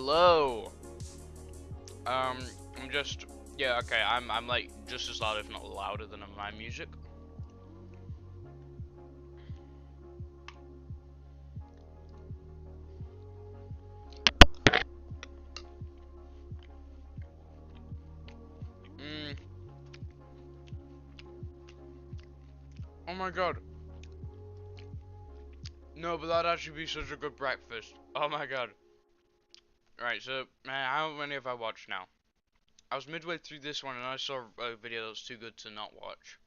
Hello. I'm just, yeah, okay. I'm like just as loud, if not louder, than my music. Oh my god. No, but that'd actually be such a good breakfast. Oh my god. Right, so, how many have I watched now? I was midway through this one and I saw a video that was too good to not watch.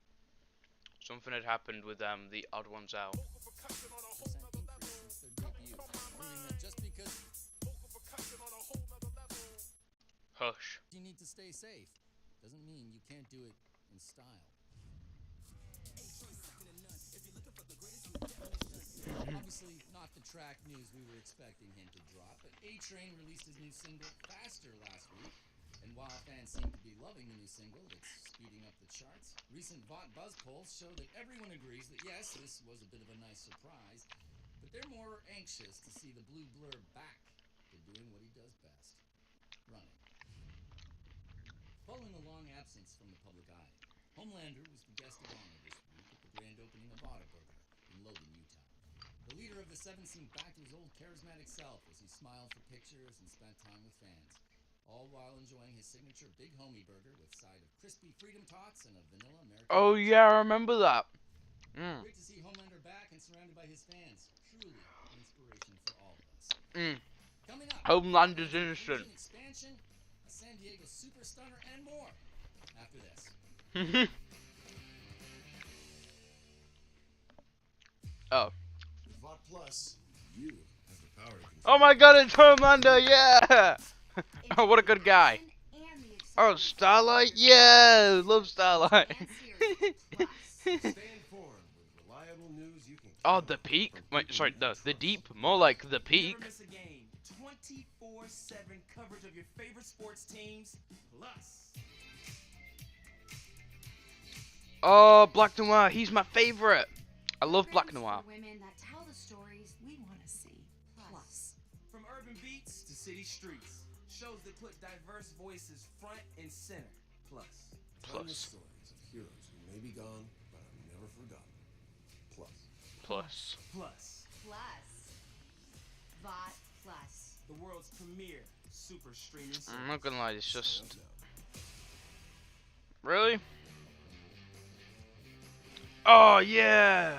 Something had happened with the odd ones out. Hush. You need to stay safe. Doesn't mean you can't do it in style. Obviously, not the track news we were expecting him to drop, but A-Train released his new single, Faster, last week. And while fans seem to be loving the new single that's speeding up the charts, recent VOT buzz polls show that everyone agrees that yes, this was a bit of a nice surprise, but they're more anxious to see the blue blur back to doing what he does best, running. Following a long absence from the public eye, Homelander was the guest of honor this week at the grand opening of Whataburger in Logan, Utah. The leader of the Seven seemed back to his old charismatic self as he smiled for pictures and spent time with fans, all while enjoying his signature Big Homie Burger with side of crispy Freedom Tots and a vanilla American. Oh yeah, I remember that. Great to see Homelander back and surrounded by his fans. Truly an inspiration for all of us. Coming up, Homelander's innocent. Expansion, a San Diego super stunner, and more after this. Oh. With VOT Plus, you have the power to control. Oh my god, it's Homelander, yeah! Oh, what a good guy. Oh, Starlight? Yeah! Love Starlight. Stay informed with reliable news you can. Oh, the peak? Wait, sorry, no, the deep. More like the peak. Never miss a game. 24/7 coverage of your favorite sports teams, plus. Oh, Black Noir, he's my favorite. I love Black Noir. Women that tell the stories we want to see. Plus. From urban beats to city streets, shows that put diverse voices front and center, plus. Timeless stories of heroes who may be gone, but are never forgotten. Plus. Plus. Plus. VOT Plus. The world's premier super streaming service. I'm not gonna lie, it's just... Really? Oh, yeah!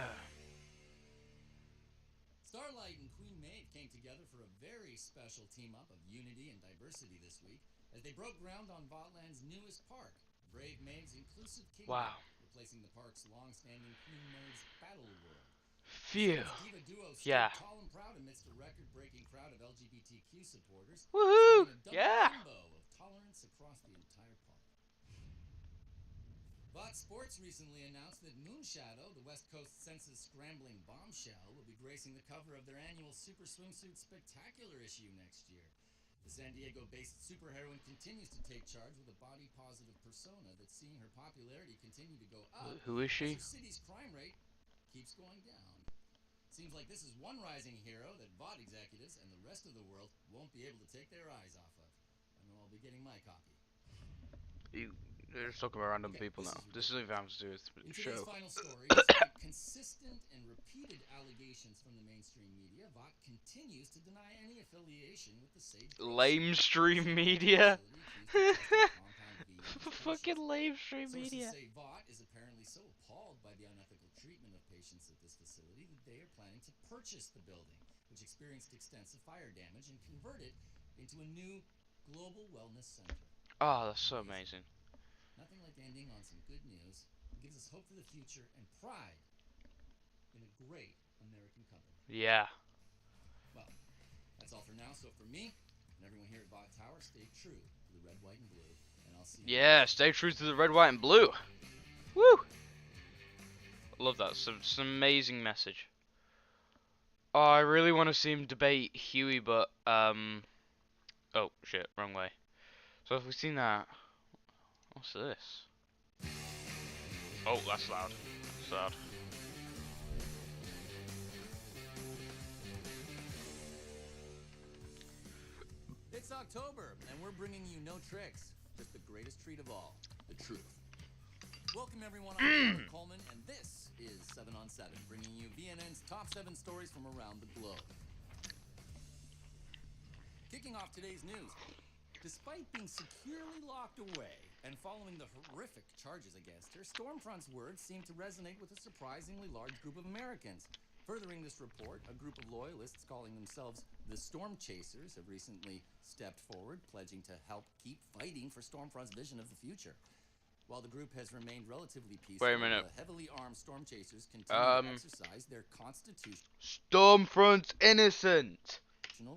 Starlight and Queen Maeve came together for a very special team-up of unity and diversity this week as they broke ground on Votland's newest park, Brave Maeve's Inclusive Kingdom, Wow. replacing the park's long-standing Queen Maeve's Battle World. Phew. Diva duo stood Yeah. tall and proud amidst a record-breaking crowd of LGBTQ supporters, Woohoo! spreading a double Yeah! rainbow of tolerance across the entire park. VOT Sports recently announced that Moonshadow, the West Coast census scrambling bombshell, will be gracing the cover of their annual Super Swimsuit Spectacular issue next year. The San Diego-based superheroine continues to take charge with a body-positive persona that's seeing her popularity continue to go up. Who is she? As her city's crime rate keeps going down. Seems like this is one rising hero that VOT executives and the rest of the world won't be able to take their eyes off of. I know I'll be getting my copy. They're just talking about random people now. This is even having to do with In the today's show. final story, despite consistent and repeated allegations from the mainstream media, VOT continues to deny any affiliation with the Sage Grove Lamestream media? Fucking Fucking lamestream media. Sources say VOT is apparently so appalled by the unethical treatment of patients at this facility that they are planning to purchase the building, which experienced extensive fire damage, and convert it into a new global wellness center. Oh, that's so amazing. Nothing like ending on some good news. It gives us hope for the future and pride in a great American company. Yeah. Well, that's all for now. So for me and everyone here at VOT Tower, stay true to the red, white, and blue. And I'll see you. Yeah, stay true to the red, white, and blue. Woo! I love that. It's an amazing message. Oh, I really want to see him debate Huey, but, oh, shit, wrong way. So if we've seen that... What's this? Oh, that's loud. That's loud. It's October, and we're bringing you no tricks, just the greatest treat of all, the truth. Welcome everyone, I'm Tyler Coleman, and this is 7 on 7, bringing you VNN's top 7 stories from around the globe. Kicking off today's news, despite being securely locked away and following the horrific charges against her, Stormfront's words seem to resonate with a surprisingly large group of Americans. Furthering this report, a group of loyalists calling themselves the Storm Chasers have recently stepped forward, pledging to help keep fighting for Stormfront's vision of the future. While the group has remained relatively peaceful, Wait a minute. the heavily armed Storm Chasers continue to exercise their constitutional Stormfront's innocent.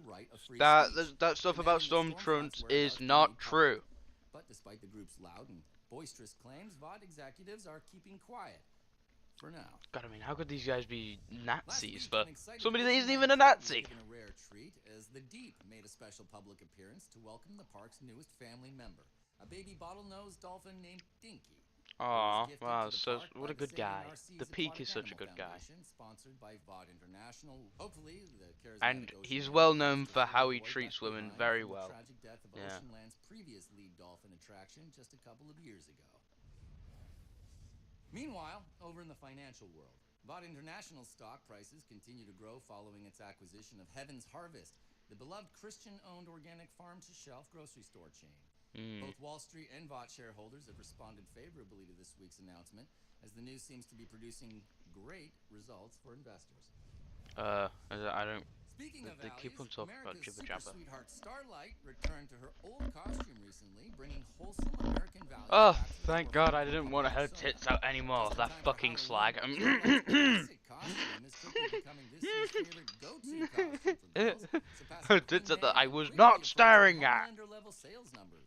right of free That speech, stuff about demanding that Stormfront Stormfront's is whereabouts be not made true. public. But despite the group's loud and boisterous claims, VOD executives are keeping quiet for now. God, I mean, how could these guys be Last Nazis week, for an exciting somebody that isn't Disneyland even a crowd was Nazi? given a rare treat as the Deep made a special public appearance to welcome the park's newest family member, a baby bottlenose dolphin named Dinky. Aw, It was gifted wow, to the so park what by a good Saving guy. Narcisse's The Peak Aquatic is such a Animal good guy. Foundation, sponsored by VOD International. Hopefully, the And charismatic he's ocean well animal known is for to how he avoid treats left women behind very from the well. tragic death of Yeah. Oceanland's previous lead dolphin attraction just a couple of years ago. Meanwhile, over in the financial world, VOD International stock prices continue to grow following its acquisition of Heaven's Harvest, the beloved Christian-owned organic farm-to-shelf grocery store chain. Both Wall Street and VOD shareholders have responded favorably to this week's announcement, as the news seems to be producing great results for investors. I don't. Speaking of They keep on values, talking about America's jibber super jabber. sweetheart Starlight returned to her old costume recently, bringing wholesome American values Oh, back to the thank forefront God I of didn't popular want her persona. tits out anymore. Just in That time for fucking slag. Halloween, Starlight's classic costume is quickly becoming this year's favorite go-to costume for girls, surpassing Her Queen tits that Mary I and was quickly not approaching staring at. Homelander-level sales numbers.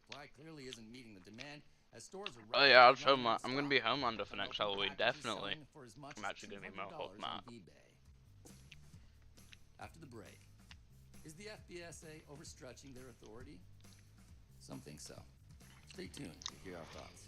Supply clearly isn't meeting the demand, as stores are Oh yeah, rapidly running out of I'm gonna be stock, Homelander for with next local Halloween, packages definitely. selling for as much I'm as actually gonna be more $200 Hulk on eBay. After the break, is the FBSA overstretching their authority? Some think so. Stay tuned to hear our thoughts.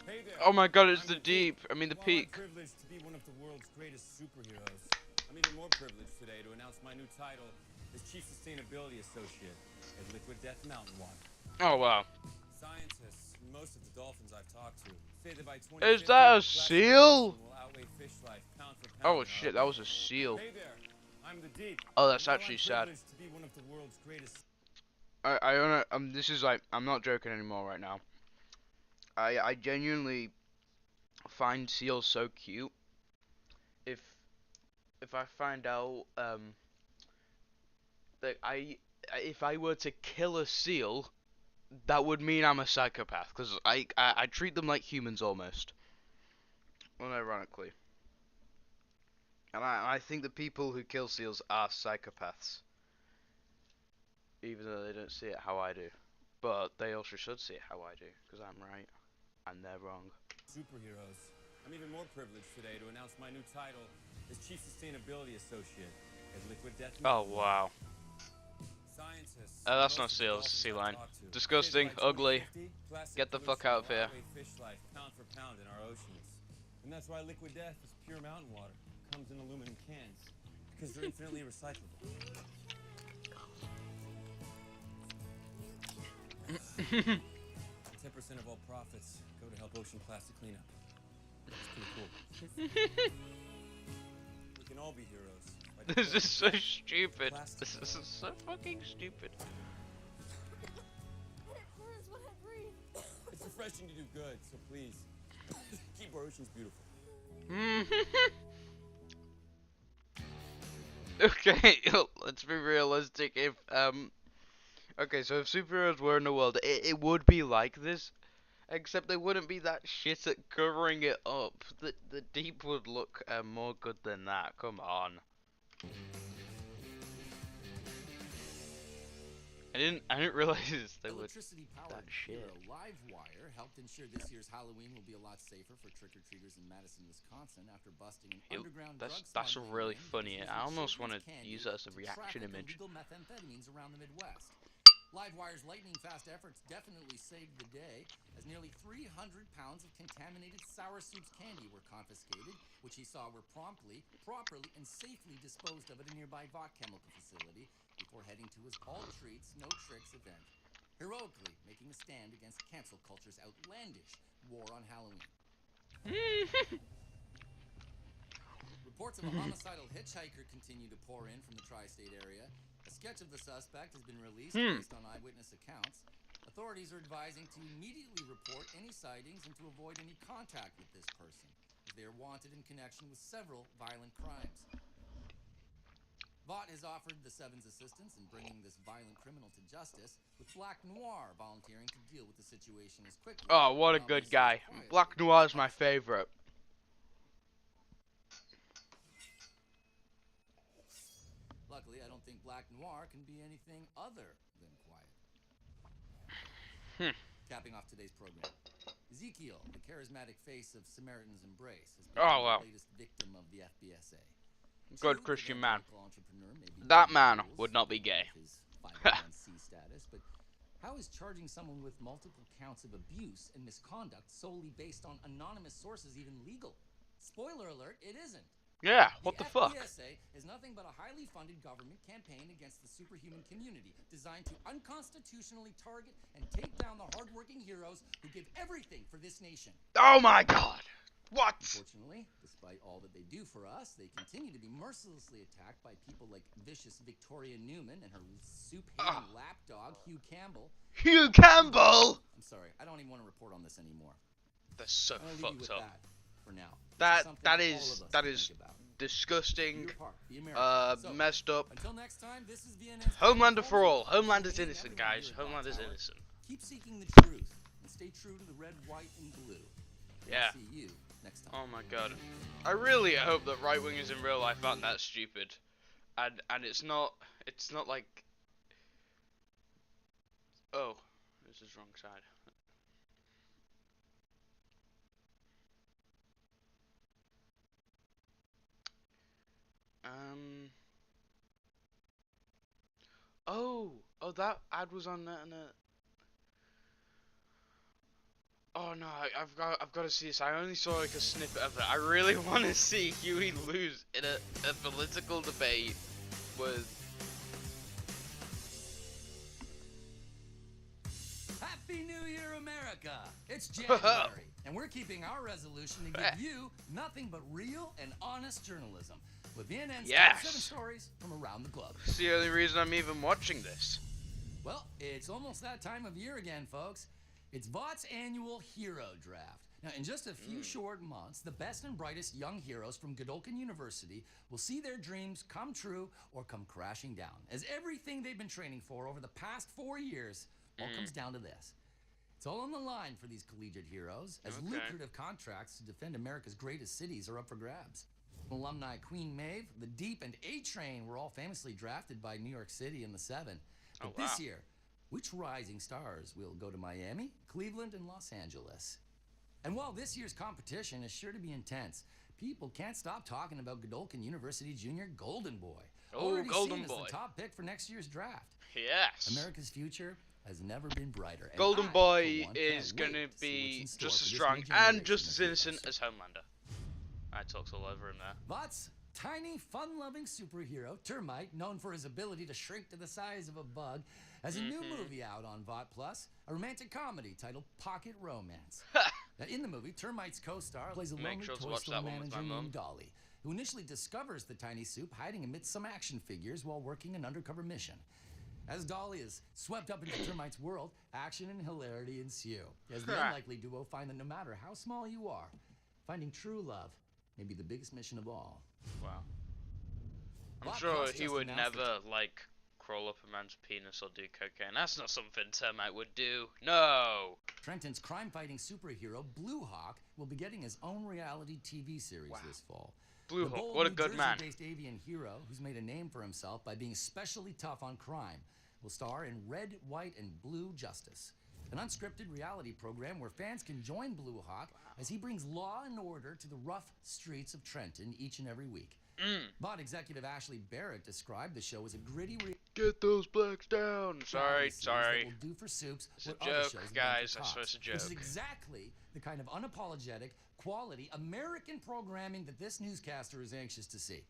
Hey there. Oh my God, it's I'm the Deep. I mean the While Peak. I'm privileged to be one of the world's greatest superheroes, I'm even more privileged today to announce my new title as Chief Sustainability Associate at Liquid Death Mountain Water. Oh wow. Scientists, and most of the dolphins I've talked to, say that by 2050, Is that a plastic seal? pollution will outweigh fish life pound for pound Oh in our shit, that was a seal. Hey there, I'm the Deep. Oh, that's While actually I'm sad. privileged to be one of the world's greatest. I wanna, this is like, I'm not joking anymore right now. I genuinely find seals so cute. If I find out, that if I were to kill a seal, that would mean I'm a psychopath, because I treat them like humans almost. Unironically. And I think the people who kill seals are psychopaths. Even though they don't see it how I do. But they also should see it how I do, because I'm right, and they're wrong. Superheroes. I'm even more privileged today to announce my new title as Chief Sustainability Associate at Liquid Death Oh, Mountain. wow. Scientists, That's most not of the seals, dolphins sea I've lion. talked to, Disgusting, say that by ugly. 2050, plastic Get the fuck pollution out of will here. outweigh fish life pound for pound in our oceans. And that's why Liquid Death is pure mountain water. Comes in aluminum cans because they're infinitely recyclable. 10% of all profits go to help ocean plastic cleanup. That's pretty cool. We can all be heroes. by This is so declaring stupid. plastic. This is so fucking stupid. It hurts when I breathe. It's refreshing to do good, so please keep our oceans beautiful. Okay, let's be realistic. If okay, so if superheroes were in the world, it would be like this, except they wouldn't be that shit at covering it up. The Deep would look more good than that. Come on. I didn't realize they would. Electricity-powered that shit. hero Livewire helped ensure this year's Halloween will be a lot safer for trick-or-treaters in Madison, Wisconsin after busting an underground drug That's smuggling really ring that funny. was I using almost want to children's candy use that as a to reaction traffic image. illegal methamphetamines around the Midwest. Livewire's lightning-fast efforts definitely saved the day, as nearly 300 pounds of contaminated Sour Soup's candy were confiscated, which he saw were promptly, properly, and safely disposed of at a nearby Vought chemical facility before heading to his All Treats, No Tricks event, heroically making a stand against cancel culture's outlandish war on Halloween. Reports of a homicidal hitchhiker continue to pour in from the tri-state area. A sketch of the suspect has been released based on eyewitness accounts. Authorities are advising to immediately report any sightings and to avoid any contact with this person, as they are wanted in connection with several violent crimes. Vought has offered the Seven's assistance in bringing this violent criminal to justice, with Black Noir volunteering to deal with the situation as quickly. Oh, what a good guy. Black Noir is my favorite. Luckily, I don't think Black Noir can be anything other than quiet. Capping off today's program, Ezekiel, the charismatic face of Samaritan's Embrace, has become the latest victim of the FBSA. Good Christian man. Entrepreneur may be That man would not be gay. his 501c status, but how is charging someone with multiple counts of abuse and misconduct solely based on anonymous sources even legal? Spoiler alert, it isn't. Yeah, what the fuck? The FBSA is nothing but a highly funded government campaign against the superhuman community, designed to unconstitutionally target and take down the hardworking heroes who give everything for this nation. Oh my god. What? Unfortunately, despite all that they do for us, they continue to be mercilessly attacked by people like vicious Victoria Newman and her soup-hating lapdog, Hugh Campbell. Hugh Campbell! I'm sorry, I don't even want to report on this anymore. That's so I'm gonna leave you fucked with up. that for now. That That is disgusting, So, messed up. until next time, this is VNN's Homelander for all. Homelander's innocent, guys. Homelander's innocent. Keep seeking the truth and stay true to the red, white, and blue. Yeah. See you next time. Oh my god. I really hope that right wingers in real life aren't that stupid. And it's not like, oh, this is wrong side. Oh, that ad was on that. Oh no, I've got to see this. I only saw like a snippet of it. I really want to see Huey lose in a political debate with. Happy New Year, America! It's January, and we're keeping our resolution to give you nothing but real and honest journalism with VNN's top 7 stories from around the globe. It's the only reason I'm even watching this. Well, it's almost that time of year again, folks. It's Vought's annual Hero Draft. Now, in just a few short months, the best and brightest young heroes from Godolphin University will see their dreams come true or come crashing down, as everything they've been training for over the past 4 years all comes down to this. It's all on the line for these collegiate heroes, as lucrative contracts to defend America's greatest cities are up for grabs. Alumni Queen Maeve, the Deep, and A-Train were all famously drafted by New York City in the 7. But this year, which rising stars will go to Miami, Cleveland, and Los Angeles? And while this year's competition is sure to be intense, people can't stop talking about Godolphin University Junior Golden Boy. Oh, Golden seen Boy. as the top pick for next year's draft. Yes. America's future has never been brighter. And Golden I, Boy for one, is can't going to wait to see be what's in store just for as this strong new and just generation as of innocent heroes. as Homelander. I talked all over him there. Vought's tiny, fun-loving superhero, Termite, known for his ability to shrink to the size of a bug, has a new movie out on Vought Plus, a romantic comedy titled Pocket Romance. Now, in the movie, Termite's co-star plays a lonely sure to toy watch store that one with manager my mum. named Dolly, who initially discovers the tiny soup hiding amidst some action figures while working an undercover mission. As Dolly is swept up into Termite's world, action and hilarity ensue, as the unlikely duo find that no matter how small you are, finding true love may be the biggest mission of all. Wow. I'm Vought sure Plus he just would announced never, like, crawl up a man's penis or do cocaine. That's not something Termite would do. No! Trenton's crime-fighting superhero, Blue Hawk, will be getting his own reality TV series this fall. Blue The Hawk, bold what a New good man. Jersey-based avian hero, who's made a name for himself by being especially tough on crime, will star in Red, White, and Blue Justice, an unscripted reality program where fans can join Blue Hawk as he brings law and order to the rough streets of Trenton each and every week. But executive Ashley Barrett described the show as a gritty Get those blacks down. Sorry. that will do for Soups It's a what other joke, shows have done guys. for I swear it's Cops, a joke. which is exactly the kind of unapologetic, quality American programming that this newscaster is anxious to see.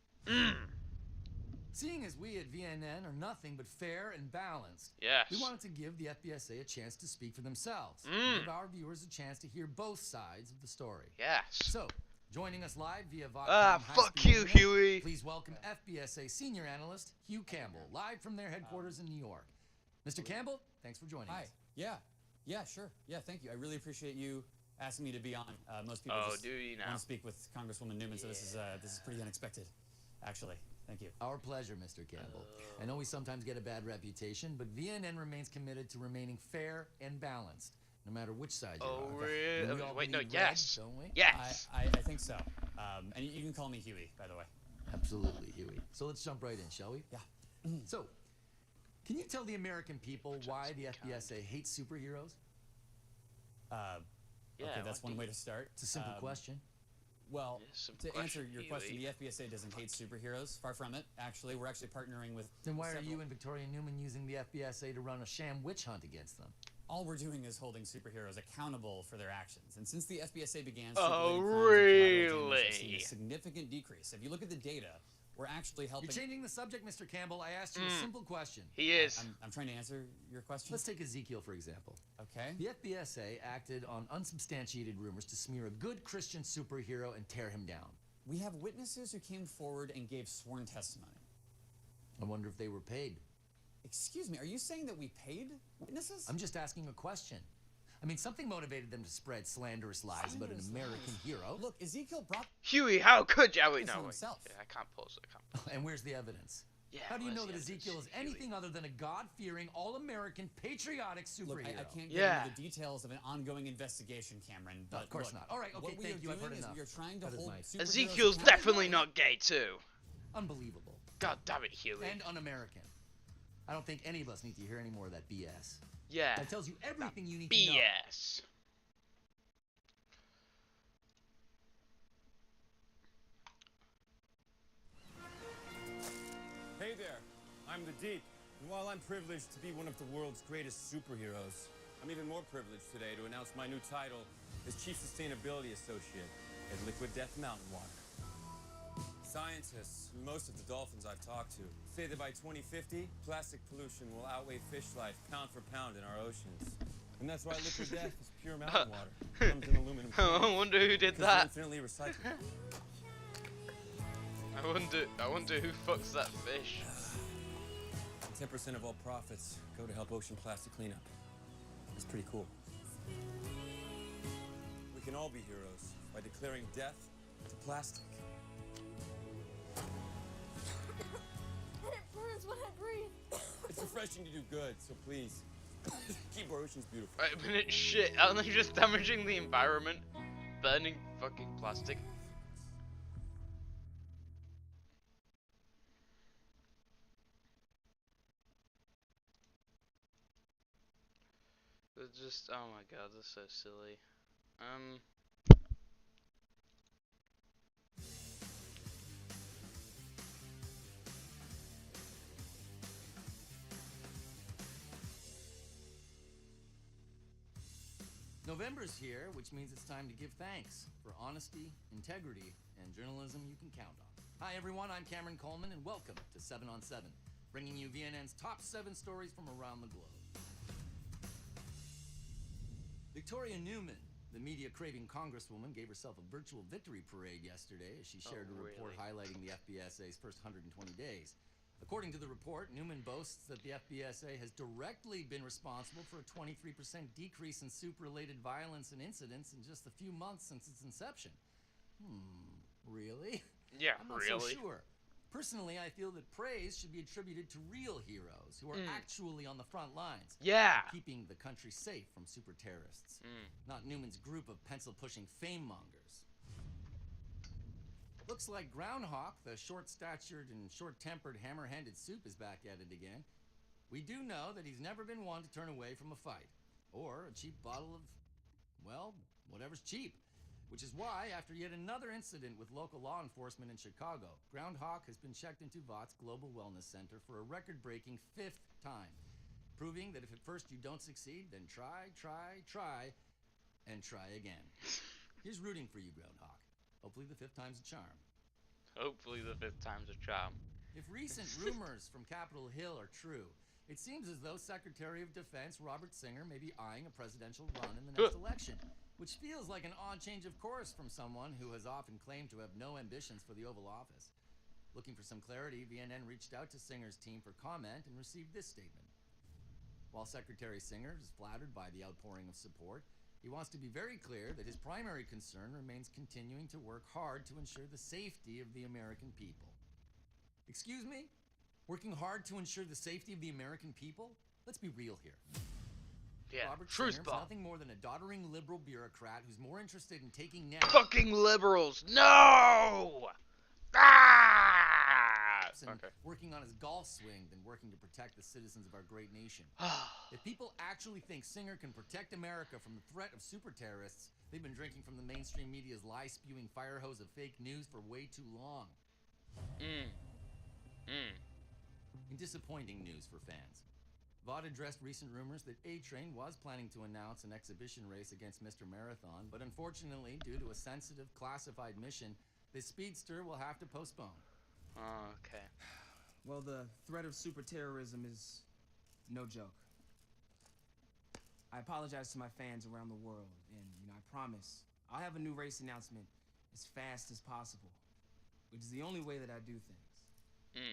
Seeing as we at VNN are nothing but fair and balanced, Yes. we wanted to give the FBSA a chance to speak for themselves. Give our viewers a chance to hear both sides of the story. Yes. So, joining us live via Fuck you, Huey. Please welcome FBSA senior analyst Hugh Campbell, live from their headquarters in New York. Mr. Campbell, thanks for joining Hi. us. Yeah, sure. Yeah, thank you. I really appreciate you asking me to be on. Most people just do you now? want to speak with Congresswoman Newman, so this is pretty unexpected, actually. Thank you. Our pleasure, Mr. Campbell. I know we sometimes get a bad reputation, but VNN remains committed to remaining fair and balanced, no matter which side you're on. really? And we all Wait, no, bleed red, yes. don't we? Yes. I think so. And you can call me Huey, by the way. Absolutely, Huey. So let's jump right in, shall we? Yeah. So, can you tell the American people why the FBSA hates superheroes? Yeah, Okay, that's what one do way to start. It's a simple question. Well, Yeah, simple to answer question, your question, Huey. the FBSA doesn't hate superheroes. Far from it. Actually, we're actually partnering with. Then why are several- you and Victoria Newman using the FBSA to run a sham witch hunt against them? All we're doing is holding superheroes accountable for their actions. And since the FBSA began, Oh, circulating crimes and collateral damage has seen really? a significant decrease. If you look at the data, we're actually helping. You're changing the subject, Mr. Campbell. I asked you a simple question. He is. I'm trying to answer your question. Let's take Ezekiel, for example. Okay. The FBSA acted on unsubstantiated rumors to smear a good Christian superhero and tear him down. We have witnesses who came forward and gave sworn testimony. I wonder if they were paid. Excuse me, are you saying that we paid witnesses? I'm just asking a question. I mean, something motivated them to spread slanderous lies about an American hero. Look, Ezekiel brought Huey, how could you? Oh, wait, this no, on wait. himself. Yeah, I can't pause it. I can't pause it. And where's the evidence? Yeah, How do you where's know the that evidence, Ezekiel is Huey? anything other than a God-fearing, all-American, patriotic Look, superhero? I can't get Yeah. into the details of an ongoing investigation, Cameron. But of course look, not. All right, okay, what we thank are you. I've doing heard is enough. we are trying to That is hold nice. superheroes Ezekiel's accountable. definitely not gay, too. Unbelievable. God damn it, Huey. And un-American. I don't think any of us need to hear any more of that BS. Yeah. That tells you everything you need to know. BS. Hey there, I'm the Deep. And while I'm privileged to be one of the world's greatest superheroes, I'm even more privileged today to announce my new title as Chief Sustainability Associate at Liquid Death Mountain Water. Scientists, and most of the dolphins I've talked to, say that by 2050, plastic pollution will outweigh fish life pound for pound in our oceans. And that's why Liquid Death is pure mountain water. It comes in aluminum I foil, wonder who did 'cause that. they're infinitely recyclable. I wonder who fucks that fish. 10% of all profits go to help ocean plastic cleanup. It's pretty cool. We can all be heroes by declaring death to plastic. And it burns when I breathe. It's refreshing to do good, so please, keep our oceans beautiful. Wait a minute, shit. Aren't they just damaging the environment? Burning fucking plastic. They're just, oh my god, they're so silly. November's here, which means it's time to give thanks for honesty, integrity, and journalism you can count on. Hi everyone, I'm Cameron Coleman, and welcome to 7 on 7, bringing you VNN's top 7 stories from around the globe. Victoria Newman, the media-craving congresswoman, gave herself a virtual victory parade yesterday as she shared a report really? highlighting the FBSA's first 120 days. According to the report, Newman boasts that the FBSA has directly been responsible for a 23% decrease in soup-related violence and incidents in just a few months since its inception. Really? Yeah, I'm not really? so sure. Personally, I feel that praise should be attributed to real heroes who are actually on the front lines, Yeah. keeping the country safe from super terrorists, not Newman's group of pencil-pushing fame mongers. Looks like Groundhawk, the short-statured and short-tempered hammer-handed soup, is back at it again. We do know that he's never been one to turn away from a fight, or a cheap bottle of, well, whatever's cheap. Which is why, after yet another incident with local law enforcement in Chicago, Groundhog has been checked into Vought's Global Wellness Center for a record-breaking 5th time, proving that if at first you don't succeed, then try, and try again. Here's rooting for you, Groundhog. Hopefully the 5th time's a charm. Hopefully the 5th time's a charm. If recent rumors from Capitol Hill are true, it seems as though Secretary of Defense Robert Singer may be eyeing a presidential run in the next election, which feels like an odd change of course from someone who has often claimed to have no ambitions for the Oval Office. Looking for some clarity, VNN reached out to Singer's team for comment and received this statement. While Secretary Singer is flattered by the outpouring of support, he wants to be very clear that his primary concern remains continuing to work hard to ensure the safety of the American people. Excuse me? Working hard to ensure the safety of the American people? Let's be real here. Yeah, Robert truth Singer's bomb. nothing more than a doddering liberal bureaucrat who's more interested in taking naps Fucking liberals, no! Ah! and Okay. working on his golf swing than working to protect the citizens of our great nation. If people actually think Singer can protect America from the threat of super terrorists, they've been drinking from the mainstream media's lie-spewing fire hose of fake news for way too long. In disappointing news for fans, Vaught addressed recent rumors that A-Train was planning to announce an exhibition race against Mr. Marathon, but unfortunately, due to a sensitive, classified mission, the speedster will have to postpone. Okay. Well, the threat of super terrorism is no joke. I apologize to my fans around the world, and I promise I'll have a new race announcement as fast as possible, which is the only way that I do things.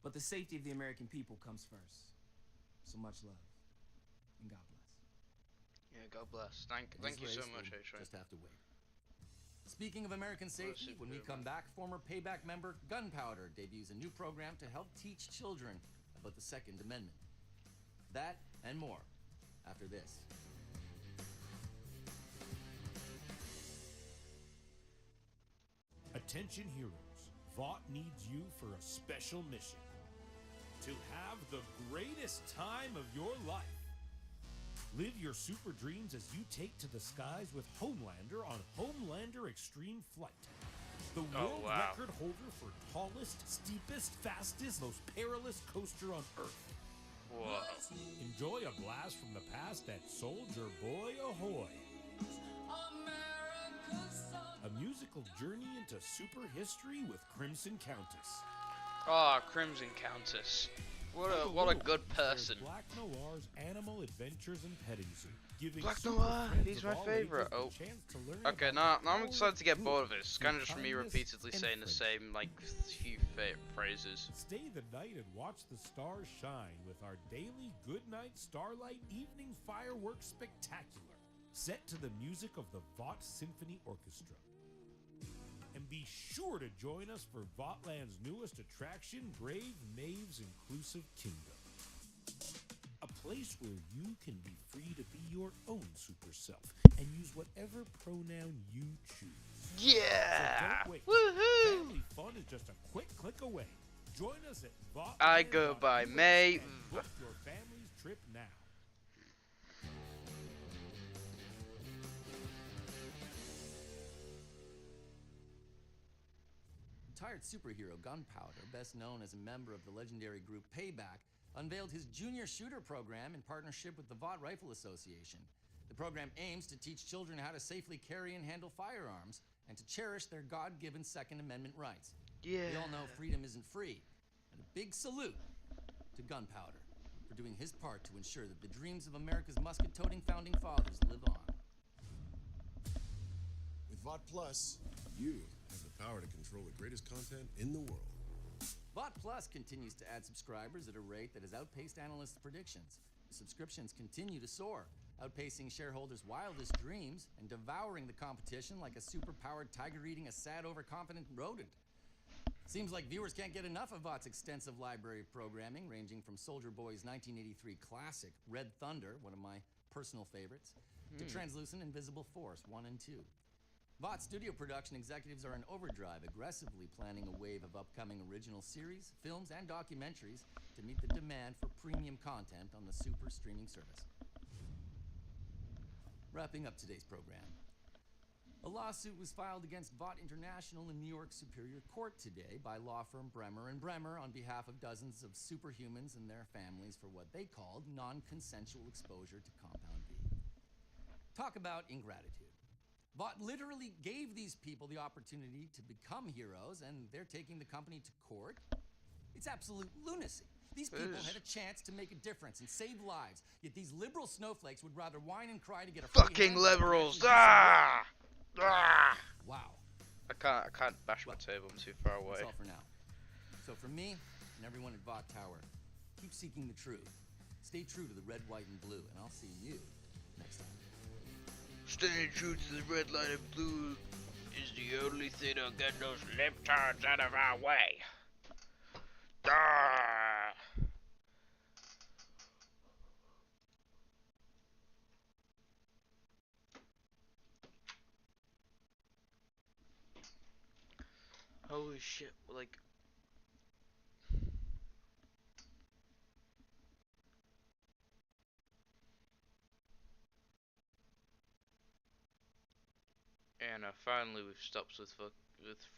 But the safety of the American people comes first. So much love, and God bless. Yeah, God bless. Thank you so much, A-Train. Just have to wait. Speaking of American safety, when we come back, former Payback member Gunpowder debuts a new program to help teach children about the Second Amendment. That and more after this. Attention heroes, Vought needs you for a special mission. To have the greatest time of your life. Live your super dreams as you take to the skies with Homelander on Homelander Extreme Flight. The world record holder for tallest, steepest, fastest, most perilous coaster on Earth. Whoa. Enjoy a blast from the past at Soldier Boy Ahoy. A musical journey into super history with Crimson Countess. Crimson Countess. What a good person. Black Noir's Animal Adventures and Petting Zoo. Giving Black super Noir, friends he's of my all favorite. ages the chance to learn Okay, about now I'm all starting to get good, bored of it. It's kind of just me kindness, repeatedly and saying the friendship. same, like, few phrases. Stay the night and watch the stars shine with our daily Goodnight Starlight Evening Fireworks Spectacular, set to the music of the Vought Symphony Orchestra. And be sure to join us for Vaughtland's newest attraction, Brave Maeve's Inclusive Kingdom. A place where you can be free to be your own super self and use whatever pronoun you choose. Yeah! So don't wait. Woohoo! Family fun is just a quick click away. Join us at Vaughtland. I go by Maeve. Book your family's trip now. Retired superhero Gunpowder, best known as a member of the legendary group Payback, unveiled his junior shooter program in partnership with the Vought Rifle Association. The program aims to teach children how to safely carry and handle firearms and to cherish their God-given Second Amendment rights. Yeah. We all know freedom isn't free, and a big salute to Gunpowder for doing his part to ensure that the dreams of America's musket-toting founding fathers live on. With Vought Plus, you have the power to control the greatest content in the world. Vought Plus continues to add subscribers at a rate that has outpaced analysts' predictions. The subscriptions continue to soar, outpacing shareholders' wildest dreams and devouring the competition like a super-powered tiger eating a sad, overconfident rodent. Seems like viewers can't get enough of Vaught's extensive library of programming, ranging from Soldier Boy's 1983 classic, Red Thunder, one of my personal favorites, to Translucent Invisible Force 1 and 2. Vought studio production executives are in overdrive, aggressively planning a wave of upcoming original series, films, and documentaries to meet the demand for premium content on the super streaming service. Wrapping up today's program, A lawsuit was filed against Vought International in New York Superior Court today by law firm Bremer and Bremer on behalf of dozens of superhumans and their families for what they called non-consensual exposure to Compound V. Talk about ingratitude. Vought literally gave these people the opportunity to become heroes, and they're taking the company to court? It's absolute lunacy. These people had a chance to make a difference and save lives, yet these liberal snowflakes would rather whine and cry to get a free Fucking handout than liberals! actually do some work. Wow. I can't bash my table. I'm too far away. That's all for now. So for me and everyone at Vought Tower, keep seeking the truth. Stay true to the red, white, and blue, and I'll see you next time. Staying true to the red, light, and blue is the only thing that'll get those libtards out of our way. Holy shit, like... And finally we've stopped with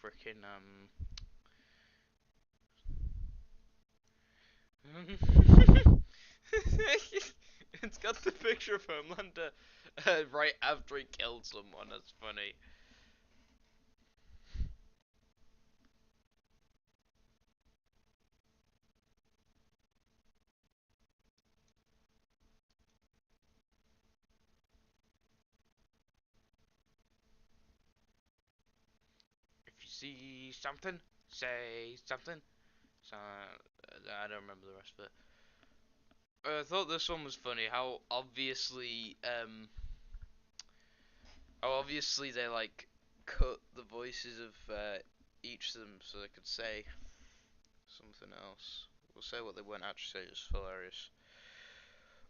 frickin' it's got the picture of Homelander right after he killed someone. That's funny. If you see something, say something. So, I don't remember the rest of it. I thought this one was funny. How obviously they like cut the voices of each of them so they could say something else. We'll say what they weren't actually say. It's hilarious.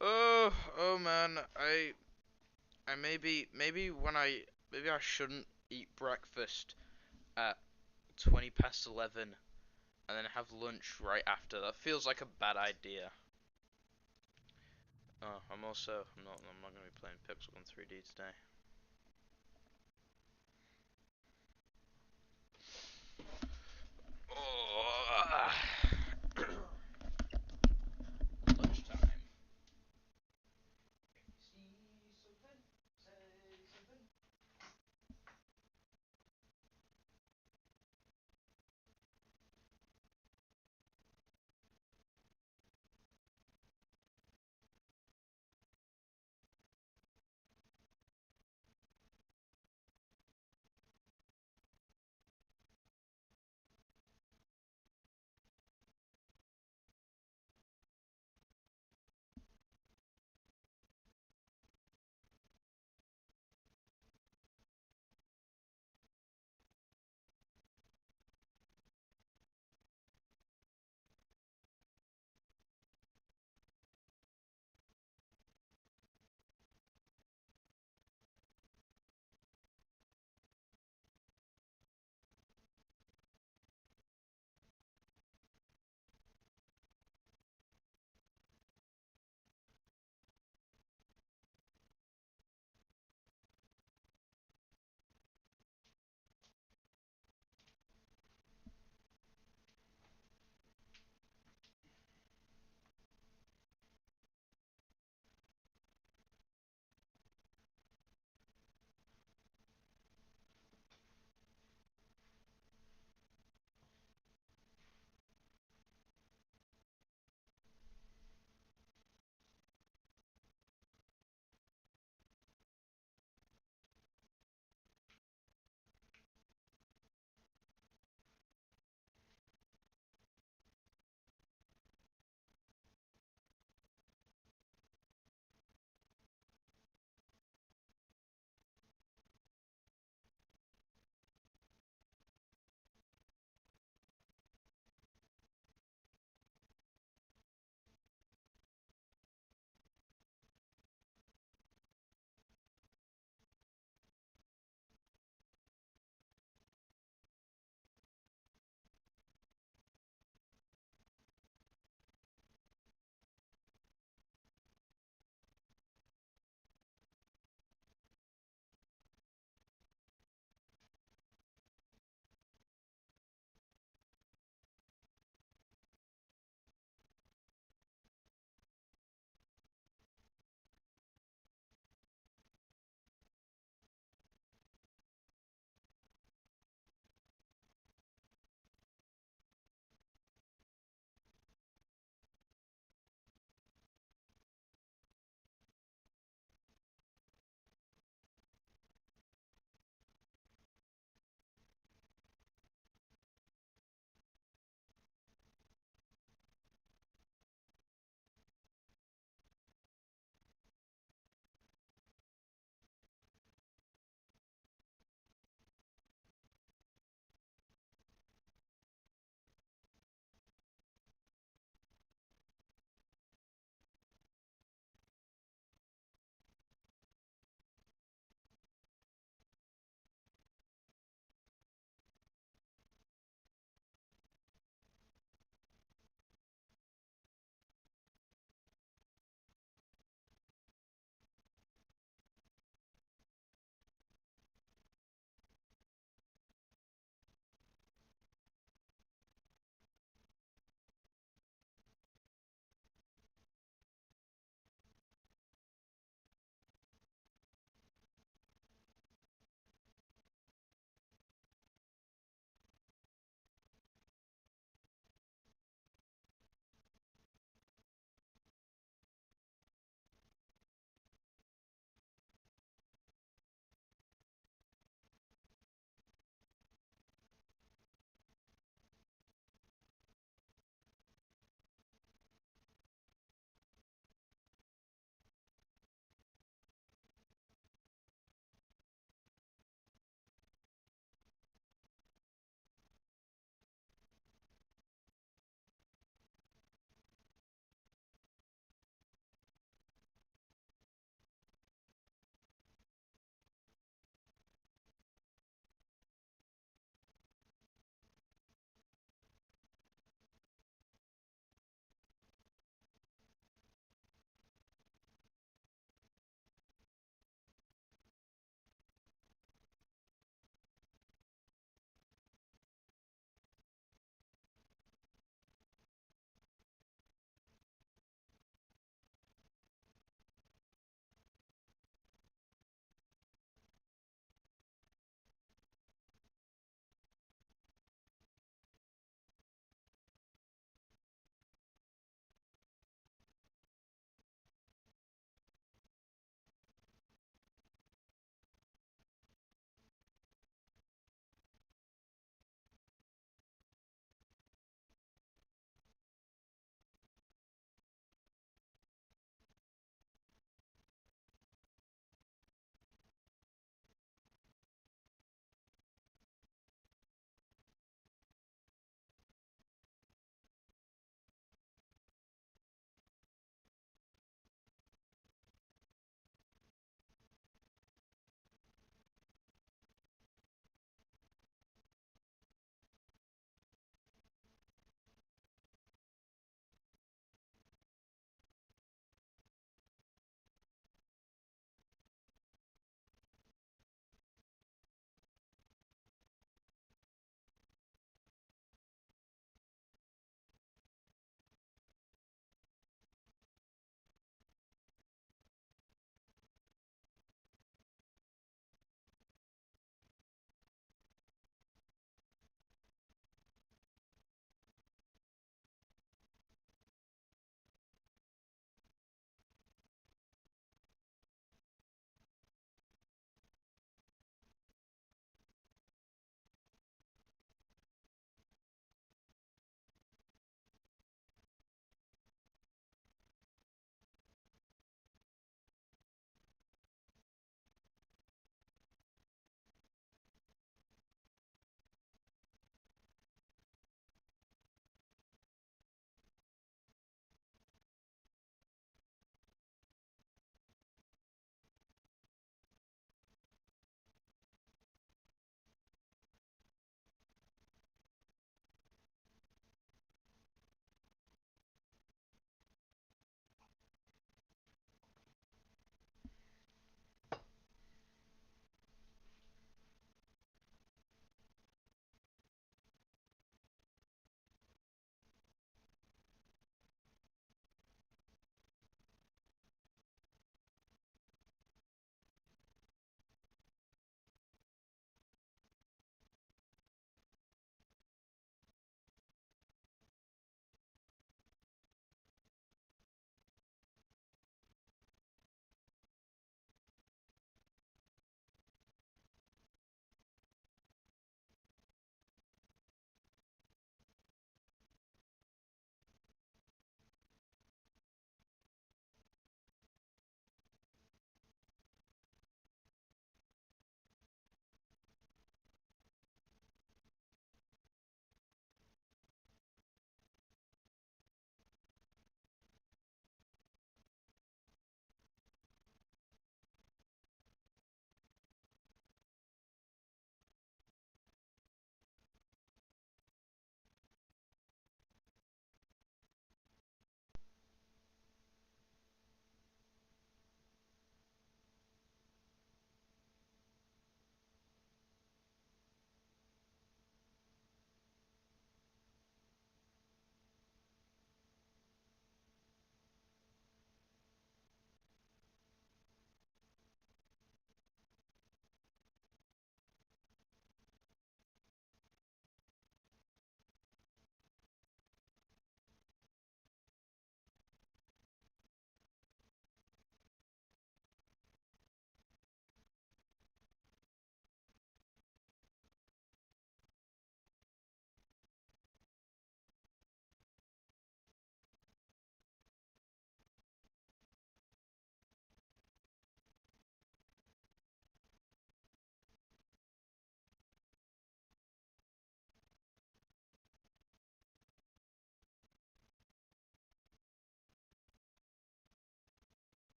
Oh man, I maybe I shouldn't eat breakfast at 20 past 11 and then have lunch right after. That feels like a bad idea. Oh, I'm not gonna be playing Pixel 1 3D today. Oh, lunchtime. See something? Say something.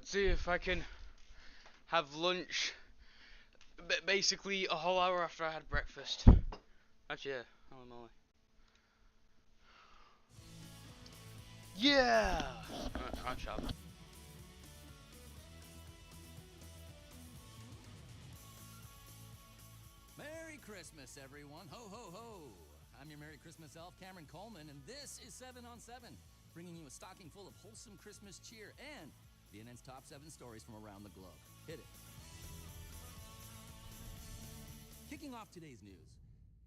Let's see if I can have lunch basically a whole hour after I had breakfast. Actually, yeah, holy moly. Yeah! I'm sharp. Merry Christmas, everyone. Ho, ho, ho. I'm your Merry Christmas elf, Cameron Coleman, and this is 7 on 7, bringing you a stocking full of wholesome Christmas cheer and BNN's top 7 stories from around the globe. Hit it. Kicking off today's news,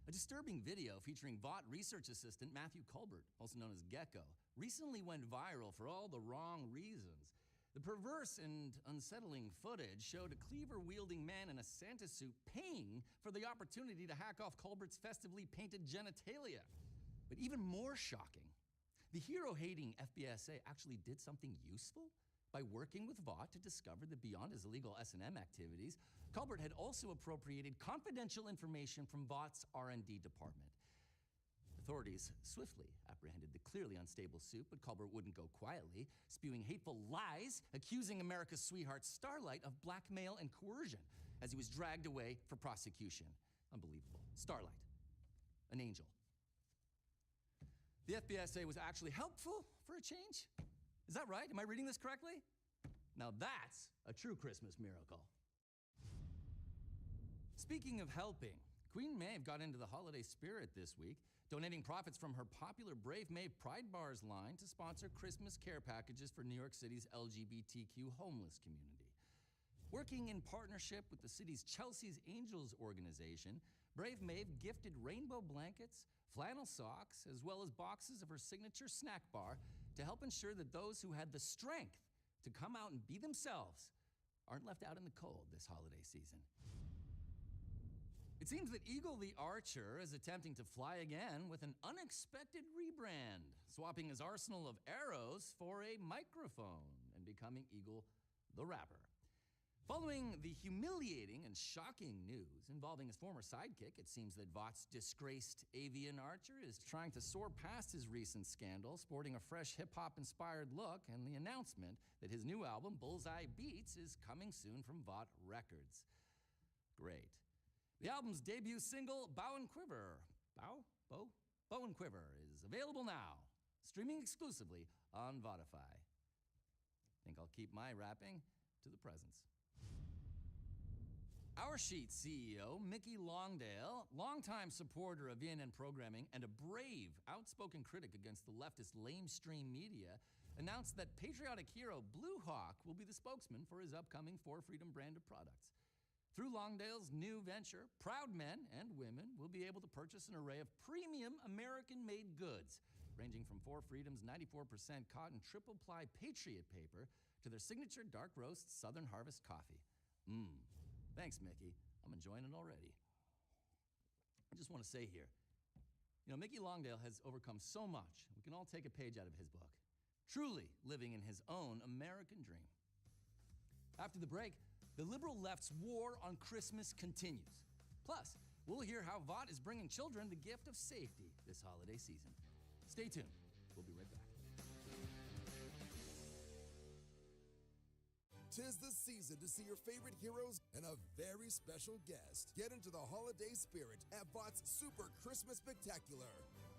a disturbing video featuring Vought research assistant Matthew Colbert, also known as Gecko, recently went viral for all the wrong reasons. The perverse and unsettling footage showed a cleaver-wielding man in a Santa suit paying for the opportunity to hack off Colbert's festively painted genitalia. But even more shocking, the hero-hating FBSA actually did something useful by working with Vought to discover that beyond his illegal S&M activities, Colbert had also appropriated confidential information from Vaught's R&D department. Authorities swiftly apprehended the clearly unstable suit, but Colbert wouldn't go quietly, spewing hateful lies, accusing America's sweetheart Starlight of blackmail and coercion as he was dragged away for prosecution. Unbelievable. Starlight, an angel. The FBSA was actually helpful for a change. Is that right? Am I reading this correctly? Now that's a true Christmas miracle. Speaking of helping, Queen Maeve got into the holiday spirit this week, donating profits from her popular Brave Maeve Pride Bars line to sponsor Christmas care packages for New York City's LGBTQ homeless community. Working in partnership with the city's Chelsea's Angels organization, Brave Maeve gifted rainbow blankets, flannel socks, as well as boxes of her signature snack bar to help ensure that those who had the strength to come out and be themselves aren't left out in the cold this holiday season. It seems that Eagle the Archer is attempting to fly again with an unexpected rebrand, swapping his arsenal of arrows for a microphone and becoming Eagle the Rapper. Following the humiliating and shocking news involving his former sidekick, it seems that Vaught's disgraced avian archer is trying to soar past his recent scandal, sporting a fresh hip-hop inspired look and the announcement that his new album, Bullseye Beats, is coming soon from Vought Records. Great. The album's debut single, Bow and Quiver, is available now, streaming exclusively on Voughtify. Think I'll keep my rapping to the presents. Our Sheet CEO, Mickey Longdale, longtime supporter of VNN programming and a brave, outspoken critic against the leftist lamestream media, announced that patriotic hero Blue Hawk will be the spokesman for his upcoming For Freedom brand of products. Through Longdale's new venture, proud men and women will be able to purchase an array of premium American-made goods, ranging from For Freedom's 94% cotton triple-ply Patriot paper to their signature dark roast Southern Harvest coffee. Thanks, Mickey. I'm enjoying it already. I just want to say here, Mickey Longdale has overcome so much. We can all take a page out of his book, truly living in his own American dream. After the break, the liberal left's war on Christmas continues. Plus, we'll hear how Vought is bringing children the gift of safety this holiday season. Stay tuned. We'll be right back. 'Tis the season to see your favorite heroes and a very special guest. Get into the holiday spirit at Vaught's Super Christmas Spectacular.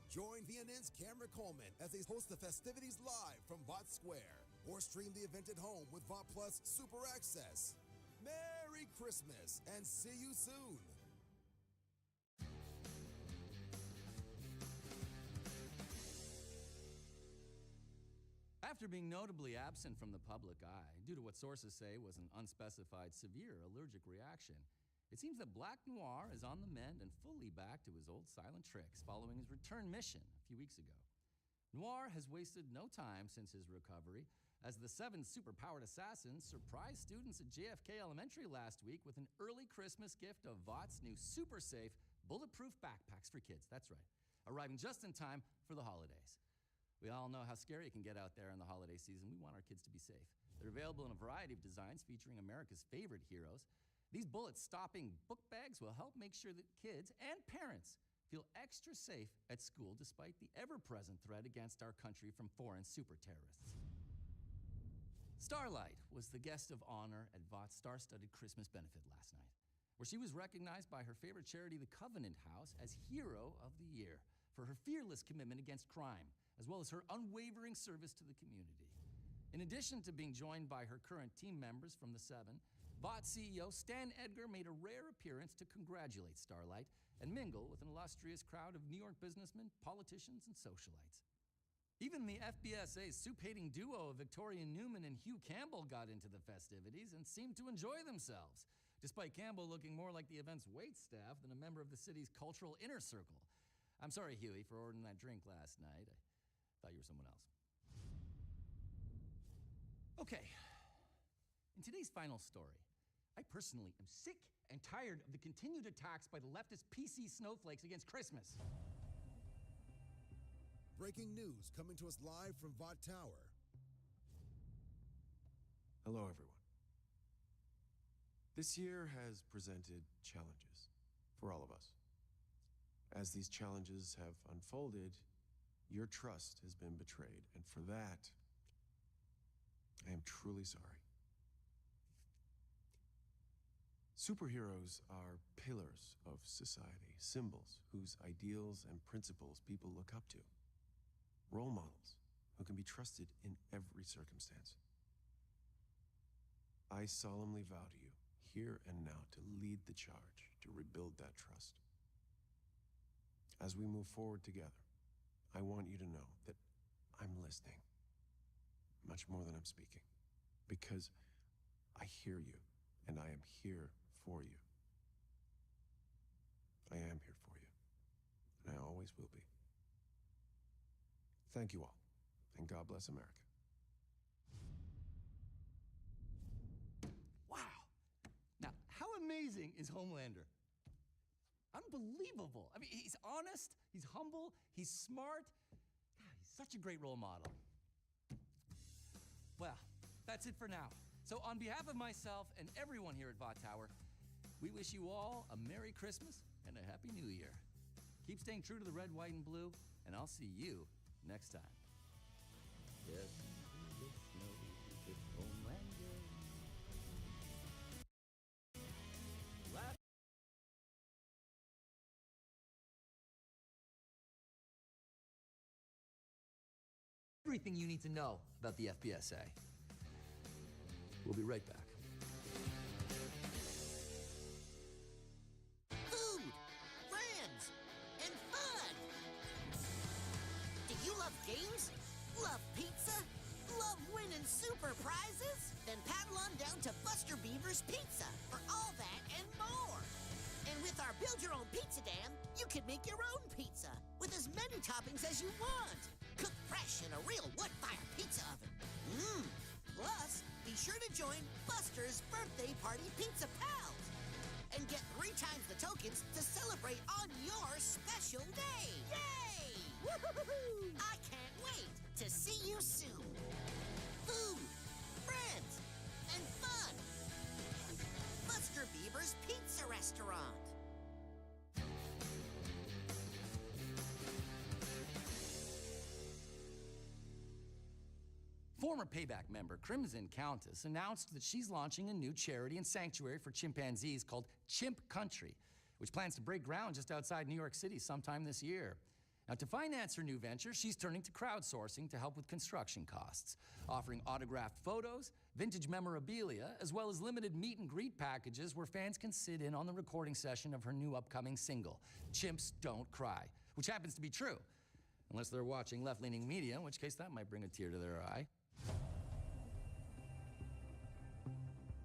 Join VNN's Cameron Coleman as they host the festivities live from Vought Square, or stream the event at home with Vought Plus Super Access. Merry Christmas and see you soon. After being notably absent from the public eye due to what sources say was an unspecified severe allergic reaction, it seems that Black Noir is on the mend and fully back to his old silent tricks following his return mission a few weeks ago. Noir has wasted no time since his recovery, as the 7 super-powered assassins surprised students at JFK Elementary last week with an early Christmas gift of Vaught's new super-safe, bulletproof backpacks for kids. That's right, arriving just in time for the holidays. We all know how scary it can get out there in the holiday season. We want our kids to be safe. They're available in a variety of designs featuring America's favorite heroes. These bullet-stopping book bags will help make sure that kids and parents feel extra safe at school despite the ever-present threat against our country from foreign super terrorists. Starlight was the guest of honor at VOT's star-studded Christmas benefit last night, where she was recognized by her favorite charity, the Covenant House, as Hero of the Year for her fearless commitment against crime, as well as her unwavering service to the community. In addition to being joined by her current team members from the Seven, VOT CEO Stan Edgar made a rare appearance to congratulate Starlight and mingle with an illustrious crowd of New York businessmen, politicians, and socialites. Even the FBSA's soup-hating duo of Victoria Newman and Hugh Campbell got into the festivities and seemed to enjoy themselves, despite Campbell looking more like the event's waitstaff than a member of the city's cultural inner circle. I'm sorry, Huey, for ordering that drink last night. I thought you were someone else. Okay, in today's final story, I personally am sick and tired of the continued attacks by the leftist PC snowflakes against Christmas. Breaking news coming to us live from VOT Tower. Hello, everyone. This year has presented challenges for all of us. As these challenges have unfolded, your trust has been betrayed, and for that, I am truly sorry. Superheroes are pillars of society, symbols whose ideals and principles people look up to. Role models who can be trusted in every circumstance. I solemnly vow to you, here and now, to lead the charge to rebuild that trust. As we move forward together, I want you to know that I'm listening, much more than I'm speaking, because I hear you, and I am here for you. I am here for you, and I always will be. Thank you all, and God bless America. Wow. Now, how amazing is Homelander? Unbelievable. I mean, he's honest, he's humble, he's smart. God, he's such a great role model. Well, that's it for now. So on behalf of myself and everyone here at VOT Tower, we wish you all a Merry Christmas and a Happy New Year. Keep staying true to the red, white, and blue, and I'll see you next time. Yes, the snow is Homelander. Everything you need to know about the FBSA. We'll be right back. Food, friends, and fun. Do you love games? Love pizza? Love winning super prizes? Then paddle on down to Buster Beaver's Pizza for all that and more. And with our Build Your Own Pizza Dam, you can make your own pizza with as many toppings as you want. Cooked fresh in a real wood-fire pizza oven. Plus, be sure to join Buster's Birthday Party Pizza Pals and get 3 times the tokens to celebrate on your special day. Yay! Woo-hoo-hoo-hoo! I can't wait to see you soon. Food, friends, and fun. Buster Beaver's Pizza Restaurant. Former Payback member Crimson Countess announced that she's launching a new charity and sanctuary for chimpanzees called Chimp Country, which plans to break ground just outside New York City sometime this year. Now, to finance her new venture, she's turning to crowdsourcing to help with construction costs, offering autographed photos, vintage memorabilia, as well as limited meet and greet packages where fans can sit in on the recording session of her new upcoming single, Chimps Don't Cry, which happens to be true, unless they're watching left-leaning media, in which case that might bring a tear to their eye.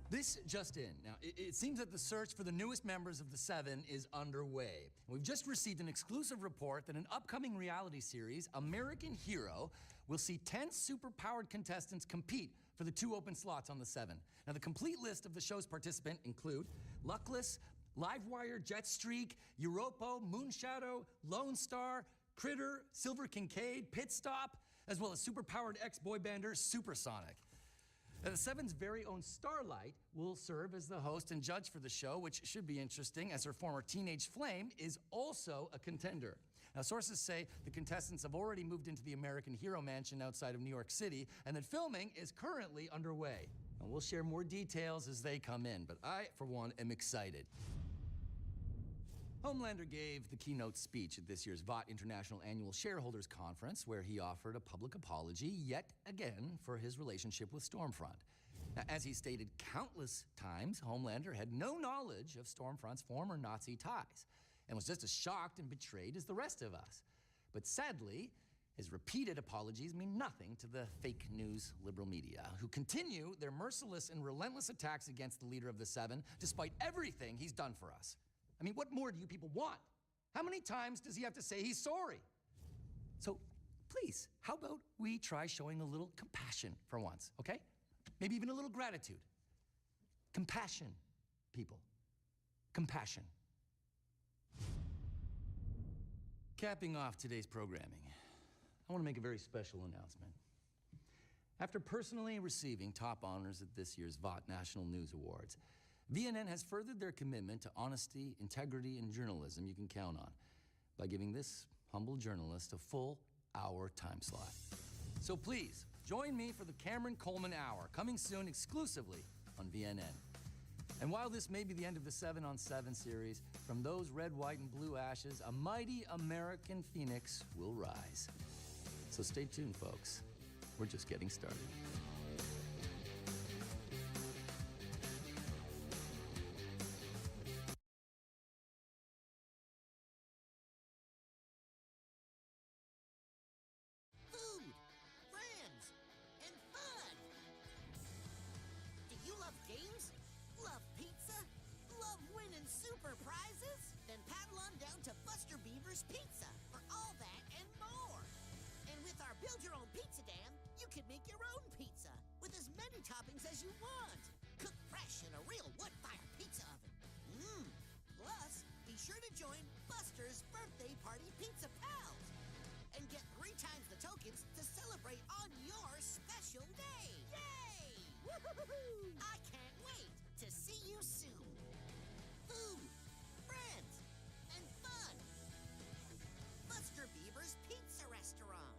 This just in. Now, it seems that the search for the newest members of the Seven is underway. We've just received an exclusive report that an upcoming reality series, American Hero, will see 10 super-powered contestants compete for the 2 open slots on the Seven. Now, the complete list of the show's participants include Luckless, Livewire, Jetstreak, Europo, Moonshadow, Lone Star, Critter, Silver Kincaid, Pit Stop, as well as super-powered ex-boy bander Supersonic. Now, the Seven's very own Starlight will serve as the host and judge for the show, which should be interesting, as her former teenage flame is also a contender. Now, sources say the contestants have already moved into the American Hero Mansion outside of New York City, and that filming is currently underway. And we'll share more details as they come in, but I, for one, am excited. Homelander gave the keynote speech at this year's VOT International Annual Shareholders Conference, where he offered a public apology, yet again, for his relationship with Stormfront. Now, as he stated countless times, Homelander had no knowledge of Stormfront's former Nazi ties and was just as shocked and betrayed as the rest of us. But sadly, his repeated apologies mean nothing to the fake news liberal media, who continue their merciless and relentless attacks against the leader of the Seven, despite everything he's done for us. I mean, what more do you people want? How many times does he have to say he's sorry? So please, how about we try showing a little compassion for once, okay? Maybe even a little gratitude. Compassion, people. Compassion. Capping off today's programming, I want to make a very special announcement. After personally receiving top honors at this year's VOT National News Awards, VNN has furthered their commitment to honesty, integrity, and journalism you can count on by giving this humble journalist a full hour time slot. So please, join me for the Cameron Coleman Hour, coming soon exclusively on VNN. And while this may be the end of the 7 on 7 series, from those red, white, and blue ashes, a mighty American phoenix will rise. So stay tuned, folks. We're just getting started. Food, friends, and fun. Do you love games? Love pizza? Love winning super prizes? Then paddle on down to Buster Beaver's Pizza for all that and more. And with our Build Your Own Pizza Dam, you can make your own pizza with as many toppings as you want. Cooked fresh in a real wood-fired pizza oven. Plus, be sure to join Buster's Birthday Party Pizza Pals and get 3 times the tokens to celebrate on your special day. Yay! Woo-hoo-hoo-hoo! I can't wait to see you soon. Food, friends, and fun. Buster Beaver's Pizza Restaurant.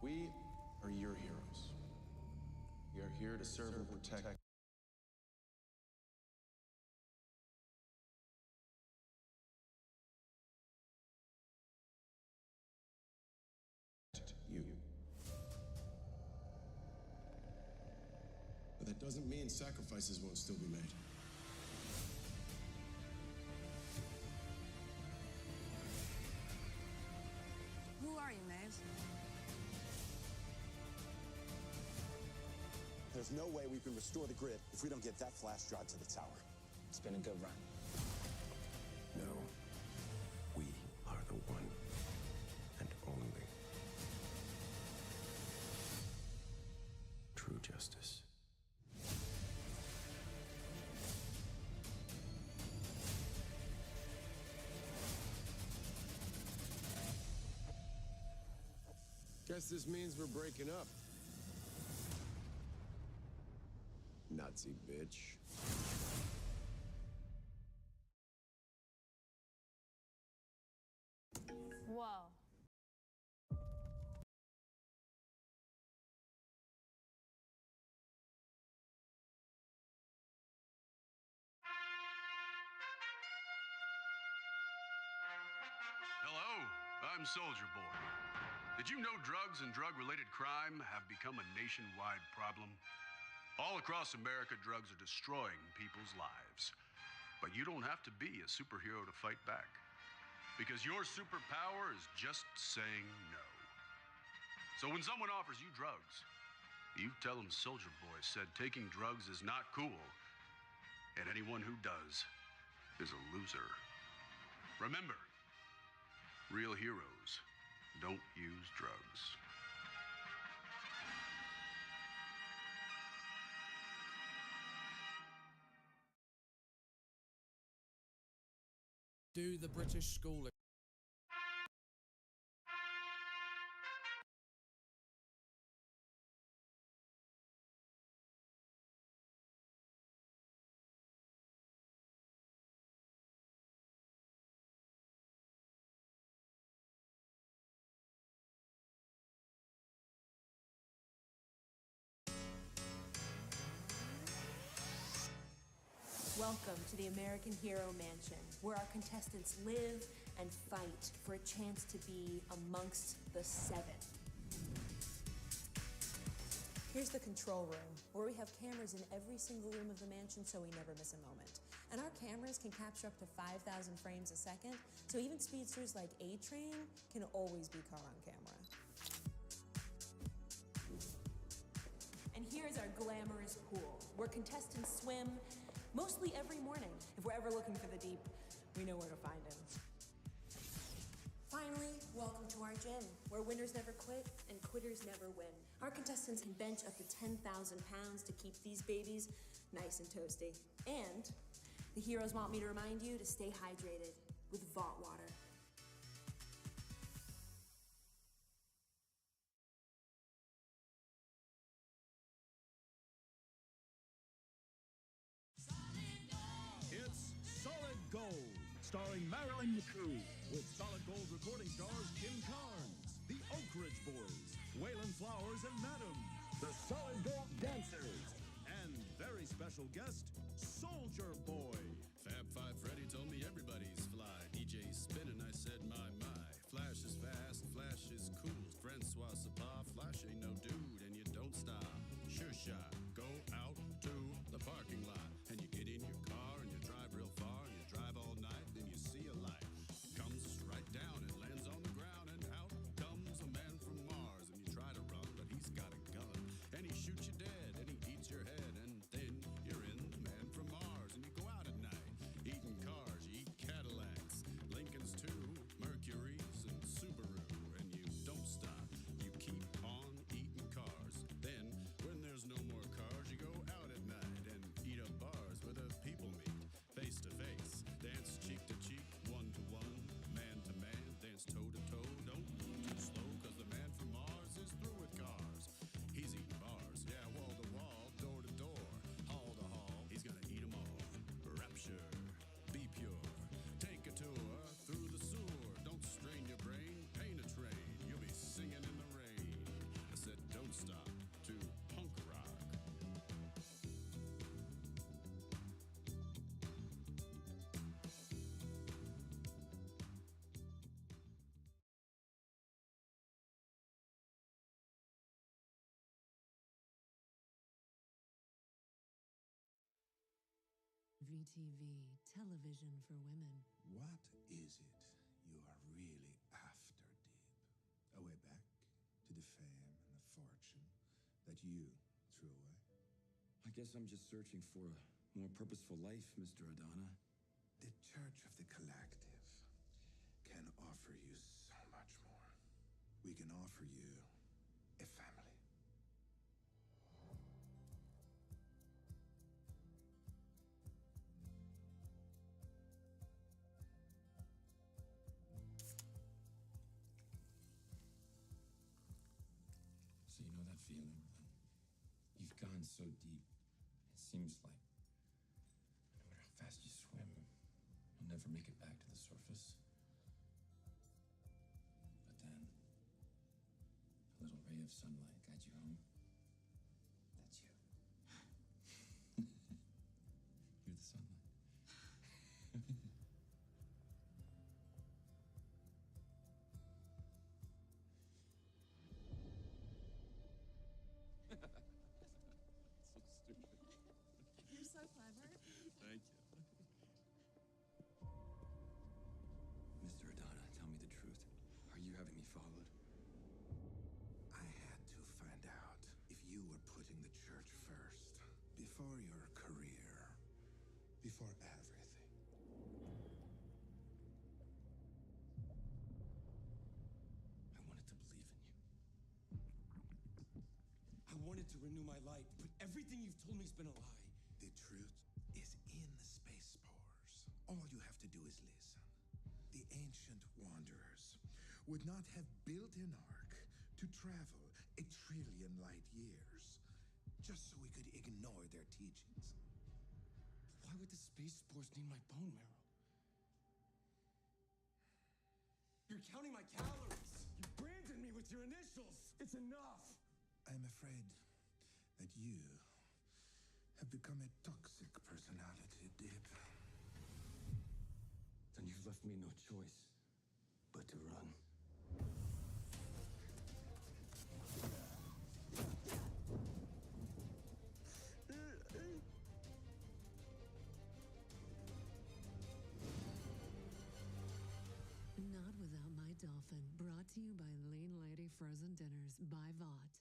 We are your heroes. We are here to serve and protect you. But that doesn't mean sacrifices won't still be made. Who are you, Maze? There's no way we can restore the grid if we don't get that flash drive to the tower. It's been a good run. No. We are the one and only true justice. Guess this means we're breaking up. Nazi bitch. Whoa. Hello, I'm Soldier Boy. Did you know drugs and drug-related crime have become a nationwide problem? All across America, drugs are destroying people's lives. But you don't have to be a superhero to fight back. Because your superpower is just saying no. So when someone offers you drugs, you tell them Soldier Boy said taking drugs is not cool. And anyone who does is a loser. Remember, real heroes don't use drugs. Do the British school Welcome to the American Hero Mansion, where our contestants live and fight for a chance to be amongst the 7. Here's the control room, where we have cameras in every single room of the mansion so we never miss a moment. And our cameras can capture up to 5,000 frames a second, so even speedsters like A-Train can always be caught on camera. And here's our glamorous pool, where contestants swim mostly every morning. If we're ever looking for the deep, we know where to find him. Finally, welcome to our gym, where winners never quit and quitters never win. Our contestants can bench up to 10,000 pounds to keep these babies nice and toasty. And the heroes want me to remind you to stay hydrated with Vault Water. It's Solid Gold, starring Marilyn McCoo, with Solid Gold recording stars Kim Carnes, the Oak Ridge Boys, Waylon Flowers and Madam, the Solid Gold Dancers, and very special guest, Soldier Boy. Fab Five Freddy told me everybody's fly. DJ's spinning, I said my. Flash is fast, Flash is cool. Francois Sapah, Flash ain't no dude, and you don't stop. Sure shot, go out to the parking lot, and you get in your car and you drive real far, and you drive all night, then you see a light. Comes right down and lands on the ground, and out comes a man from Mars, and you try to run, but he's got a gun, and he shoots you dead, and he eats your head, and then you're in the Man from Mars, and you go out at night, eating cars, you eat Cadillacs, Lincolns too, Mercuries and Subaru, and you don't stop, you keep on eating cars. Then, when there's no more cars, you go out at night and eat up bars where the people meet, face to face, dance cheek to cheek, one to one, man to man, dance toe to toe, don't move too slow, cause the man from Mars is through with cars. He's eating bars, yeah, wall to wall, door to door, hall to hall, he's gonna eat 'em all. Rapture, be pure, take a tour through the sewer, don't strain your brain, paint a train, you'll be singing in the rain. I said don't stop to punk rock. VTV, television for women. What is it you are really after, Deep? A way back to the fame and the fortune that you threw away? I guess I'm just searching for a more purposeful life, Mr. Adana. The Church of the Collective can offer you so much more. We can offer you a family. So you know that feeling? You've gone so deep, it seems like no matter how fast you swim, you'll never make it back to the surface. But then, a little ray of sunlight guides you home. That's you. You're the sunlight. So stupid. You're so clever. Thank you. Mr. Adana, tell me the truth. Are you having me followed? I had to find out if you were putting the church first, before your career, before everything. I wanted to believe in you. I wanted to renew my life, but everything you've told me has been a lie. The truth is in the space spores. All you have to do is listen. The ancient wanderers would not have built an ark to travel 1 trillion light years just so we could ignore their teachings. Why would the space spores need my bone marrow? You're counting my calories. You branded me with your initials. It's enough. I'm afraid that you have become a toxic personality dip. Then you've left me no choice but to run. Not Without My Dolphin, brought to you by Lean Lady Frozen Dinners by Vought.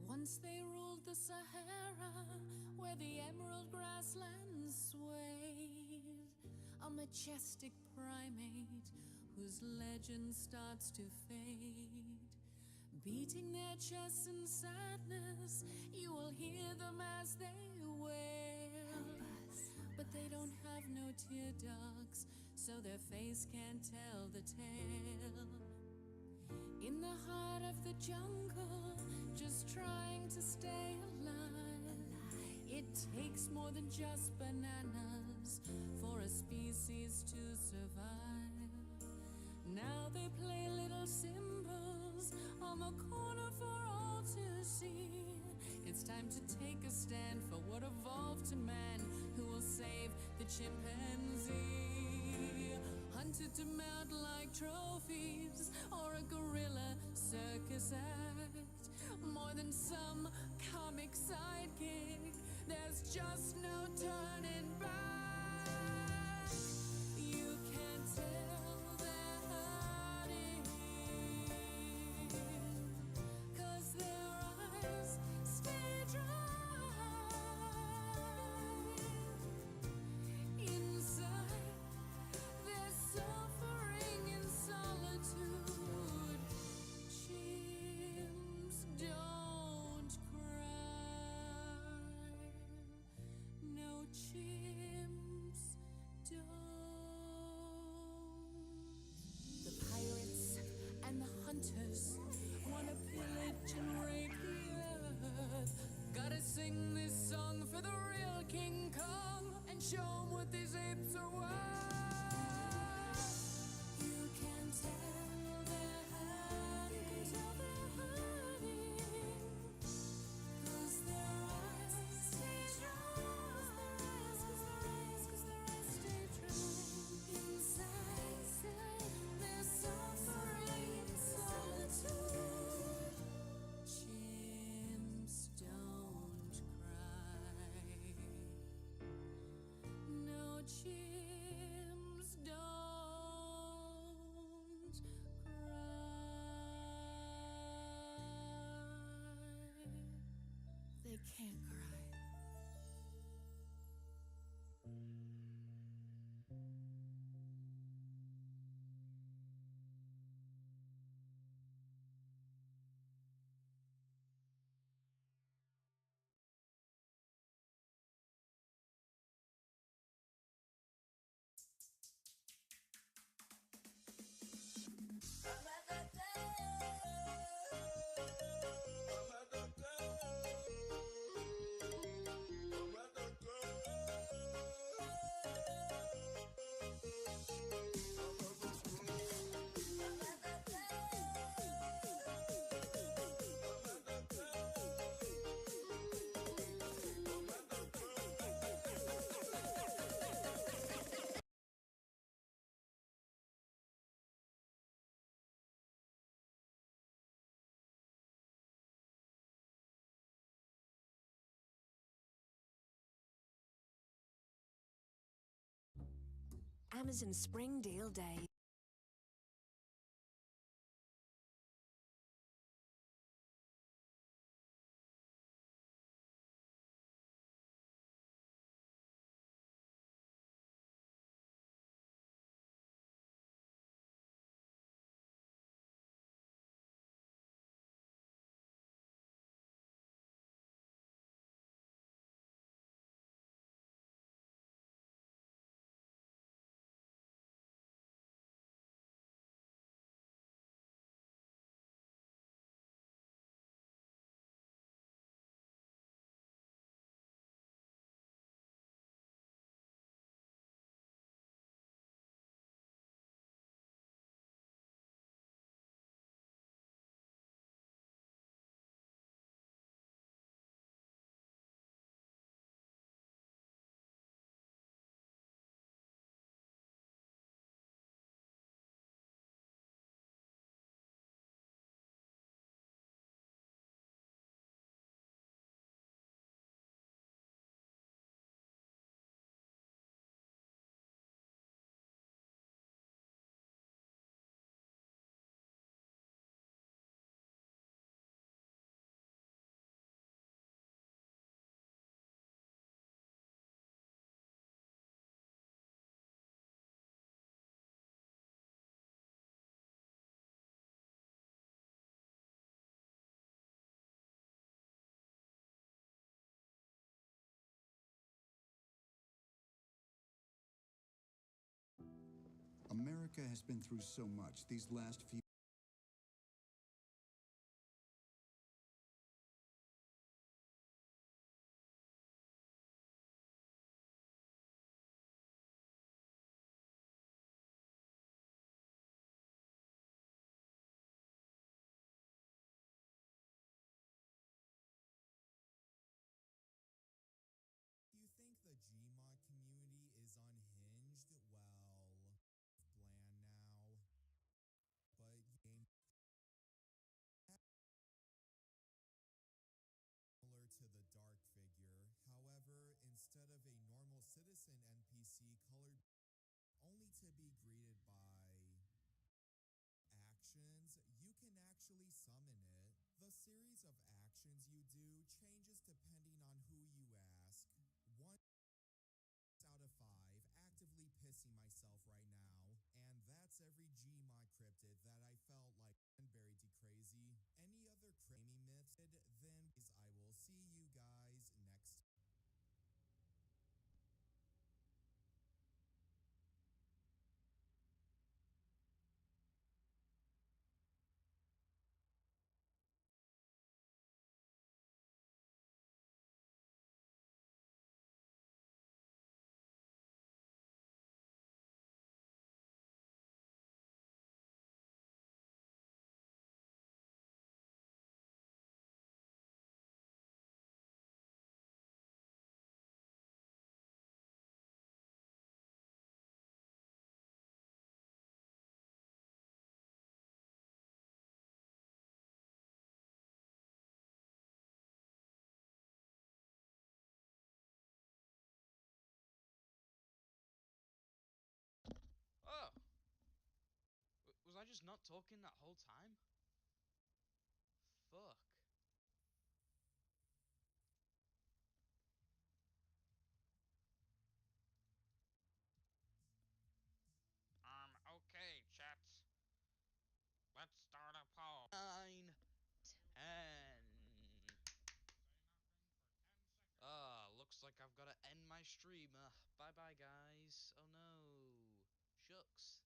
Once they ruled the Sahara, where the emerald grasslands swayed, a majestic primate whose legend starts to fade. Beating their chests in sadness, you will hear them as they wail. But they don't have no tear ducts, so their face can't tell the tale. In the heart of the jungle, just trying to stay alive. It takes more than just bananas for a species to survive. Now they play little symbols on the corner for all to see. It's time to take a stand for what evolved to man, who will save the chimpanzee. Hunted to mount like trophies, or a gorilla circus act. More than some comic sidekick, there's just no turning back. You can't tell they're hiding, 'cause their eyes stay dry. Inside, they're suffering in solitude. Chimps don't cry. No, chimps don't. The pirates and the hunters wanna pillage and rape the earth. Gotta sing this song for the real King Kong and show 'em what these apes are worth. You can tell they're hiding, 'cause their eyes stay dry. Inside, they're suffering in solitude. Chimps don't cry. No, chimps don't cry. They can't cry. Amazon Spring Deal Day. America has been through so much these last few. You think the Gmod community is unhinged? Well, bland now. But game similar to the dark figure. However, instead of a normal citizen NPC colored only to be greeted by actions, you can actually summon it. The series of actions you do changes depending on who you ask. 1 out of 5 actively pissing myself right now, and that's every Gmod cryptid that I felt like buried to crazy. Any other crazy myths, then I will see you guys next. Oh! Was I just not talking that whole time? Fuck. Okay, chat. Let's start a poll. 9, 10. Looks like I've got to end my stream. Bye-bye, guys. Oh no. Shucks.